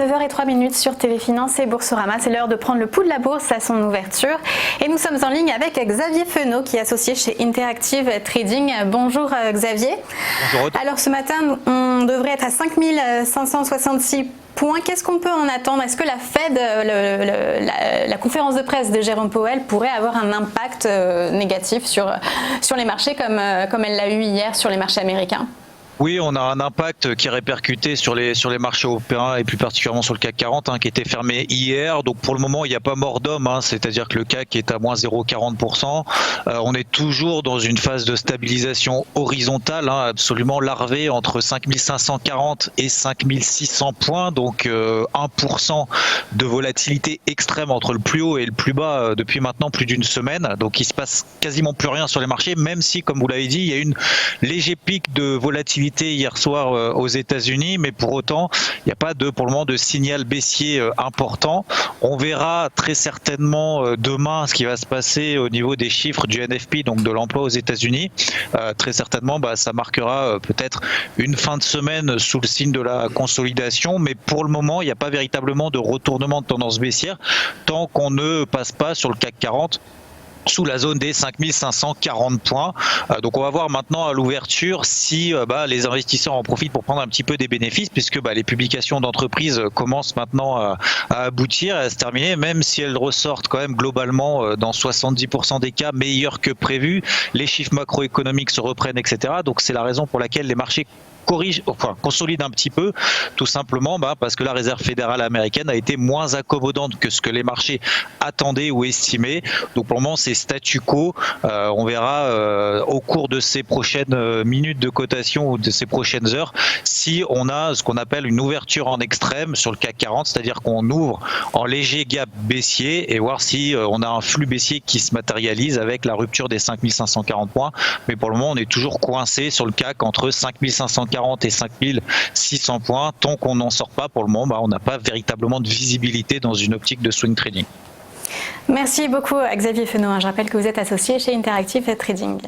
9h03 sur TV Finance et Boursorama. C'est l'heure de prendre le pouls de la bourse à son ouverture. Et nous sommes en ligne avec Xavier Fenot, qui est associé chez Interactive Trading. Bonjour Xavier. Bonjour. Alors ce matin, on devrait être à 5566 points. Qu'est-ce qu'on peut en attendre? Est-ce que la Fed, la conférence de presse de Jérôme Powell pourrait avoir un impact négatif sur les marchés comme elle l'a eu hier sur les marchés américains? Oui, on a un impact qui est répercuté sur les marchés européens et plus particulièrement sur le CAC 40 qui était fermé hier. Donc pour le moment, il n'y a pas mort d'homme, c'est-à-dire que le CAC est à moins 0,40%. On est toujours dans une phase de stabilisation horizontale, absolument larvée entre 5540 et 5600 points. Donc 1% de volatilité extrême entre le plus haut et le plus bas depuis maintenant plus d'une semaine. Donc il se passe quasiment plus rien sur les marchés, même si, comme vous l'avez dit, il y a une léger pic de volatilité hier soir aux États-Unis, mais pour autant, il n'y a pas pour le moment de signal baissier important. On verra très certainement demain ce qui va se passer au niveau des chiffres du NFP, donc de l'emploi aux États-Unis. Très certainement, ça marquera peut-être une fin de semaine sous le signe de la consolidation, mais pour le moment, il n'y a pas véritablement de retournement de tendance baissière tant qu'on ne passe pas sur le CAC 40 sous la zone des 5540 points. Donc on va voir maintenant à l'ouverture si les investisseurs en profitent pour prendre un petit peu des bénéfices, puisque les publications d'entreprises commencent maintenant à aboutir et à se terminer, même si elles ressortent quand même globalement dans 70% des cas meilleures que prévu. Les chiffres macroéconomiques se reprennent, etc. Donc c'est la raison pour laquelle les marchés consolide un petit peu, tout simplement parce que la Réserve fédérale américaine a été moins accommodante que ce que les marchés attendaient ou estimaient. Donc pour le moment, c'est statu quo. On verra au cours de ces prochaines minutes de cotation ou de ces prochaines heures si on a ce qu'on appelle une ouverture en extrême sur le CAC 40, c'est-à-dire qu'on ouvre en léger gap baissier et voir si on a un flux baissier qui se matérialise avec la rupture des 5540 points. Mais pour le moment, on est toujours coincé sur le CAC entre 5540 et 5600 points. Tant qu'on n'en sort pas, pour le moment, on n'a pas véritablement de visibilité dans une optique de swing trading. Merci beaucoup Xavier Fenot. Je rappelle que vous êtes associé chez Interactive Trading.